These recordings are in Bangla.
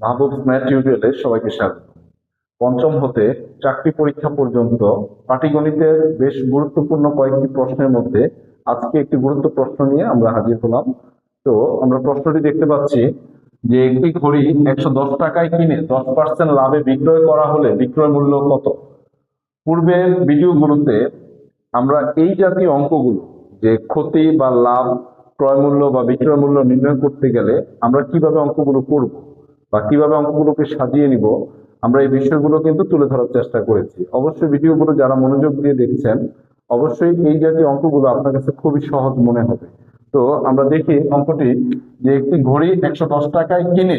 মাহবুব ম্যাথ টিউটোরিয়ালে সবাইকে স্বাগত। পঞ্চম হতে চাকরি পরীক্ষা পর্যন্ত পাটিগণিতের বেশ গুরুত্বপূর্ণ কয়েকটি প্রশ্নের মধ্যে আজকে একটি গুরুত্ব প্রশ্ন নিয়ে আমরা হাজির হলাম। তো আমরা প্রশ্নটি দেখতে পাচ্ছি যে একটি ঘড়ি 110 টাকায় কিনে 10% লাভে বিক্রয় করা হলে বিক্রয় মূল্য কত? পূর্বের ভিডিওগুলোতে আমরা এই জাতীয় অঙ্কগুলো, যে ক্ষতি বা লাভ, ক্রয় মূল্য বা বিক্রয় মূল্য নির্ণয় করতে গেলে আমরা কিভাবে অঙ্কগুলো করব বা কিভাবে অঙ্কগুলোকে সাজিয়ে নিব, আমরা এই বিষয়গুলো কিন্তু তুলে ধরার চেষ্টা করেছি। অবশ্যই ভিডিওগুলো যারা মনোযোগ দিয়ে দেখছেন, অবশ্যই এই জাতীয় অঙ্কগুলো আপনার কাছে খুবই সহজ মনে হবে। তো আমরা দেখি অঙ্কটি, যে একটি ঘড়ি 110 টাকায় কিনে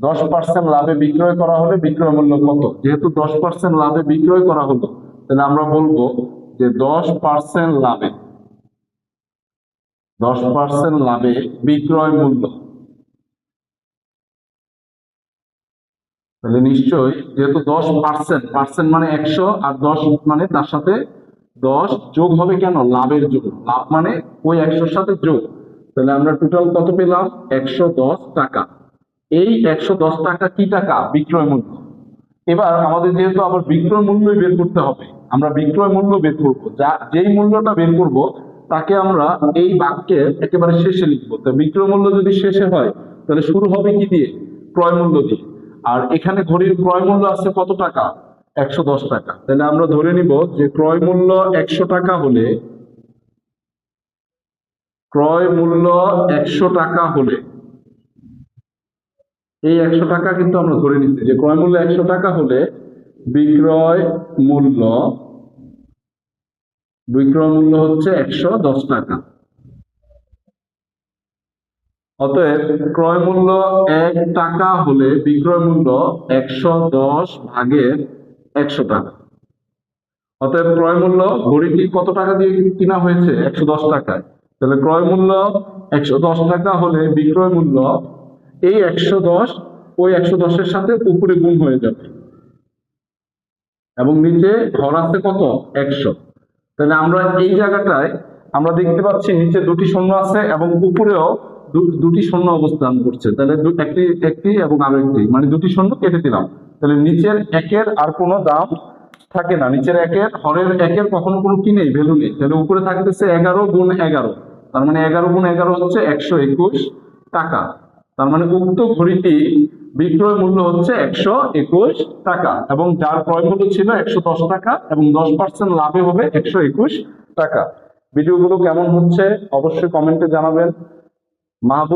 10% লাভে বিক্রয় করা হলে বিক্রয় মূল্য কত? যেহেতু 10% লাভে বিক্রয় করা হলো, তাহলে আমরা বলবো যে 10% লাভে 10% লাভে বিক্রয় মূল্য। তাহলে নিশ্চয়ই, যেহেতু 10% মানে 100 আর 10 মানে তার সাথে 10 যোগ হবে, কেন? লাভের যোগ। লাভ মানে ওই 100-র সাথে যোগ। তাহলে আমরা টোটাল কত পেলাম? 110 টাকা। এই 110 টাকা কি টাকা? বিক্রয় মূল্য। এবার আমাদের যেহেতু আবার বিক্রয় মূল্যই বের করতে হবে, আমরা বিক্রয় মূল্য বের করবো। যেই মূল্যটা বের করব তাকে আমরা এই বাক্যের একেবারে শেষে লিখবো। তো বিক্রয় মূল্য যদি শেষে হয়, তাহলে শুরু হবে কি দিয়ে? ক্রয় মূল্য দিয়ে। আর এখানে ঘড়ির ক্রয় মূল্য আছে কত টাকা? 110 টাকা। তাহলে আমরা ধরে নিব যে ক্রয় মূল্য 100 টাকা হলে, ক্রয় মূল্য 100 টাকা হলে, এই 100 টাকা কিন্তু আমরা ধরে নিচ্ছি যে ক্রয় মূল্য 100 টাকা হলে বিক্রয় মূল্য হচ্ছে 110 টাকা। অতএব ক্রয় মূল্য 1 টাকা হলে বিক্রয় মূল্য 110 ভাগের 100 টাকা। অতএব ক্রয় মূল্য, ঘড়িটি কত টাকা দিয়ে কিনা হয়েছে? 110 টাকায়। তাহলে ক্রয় মূল্য 110 টাকা হলে বিক্রয় মূল্য, এই 110 ওই 110-এর সাথে উপরে গুণ হয়ে যাবে এবং নিচে ঘর আছে কত? 100। তাহলে আমরা এই জায়গাটায় আমরা দেখতে পাচ্ছি নিচে দুটি শূন্য আছে এবং উপরেও দুটি শূন্য অবস্থান করছে। তাহলে একটি একটি এবং আরো একটি, মানে দুটি শূন্য কেটে দিলাম। তাহলে নিচের একের আর কোনো দাম থাকে না। নিচের একের, হরের একের কখনো কোনো কি নেই, ভ্যালু নেই। তাহলে উপরে থাকতেছে 11 গুণ 11। তার মানে 11 গুণ 11 হচ্ছে 121 টাকা। তার মানে উক্ত ঘড়িটি বিক্রয় মূল্য হচ্ছে 121 টাকা এবং যার ক্রয় মূল্য ছিল 110 টাকা এবং 10% লাভে হবে 121 টাকা। ভিডিওগুলো কেমন হচ্ছে অবশ্যই কমেন্টে জানাবেন। মাহবুব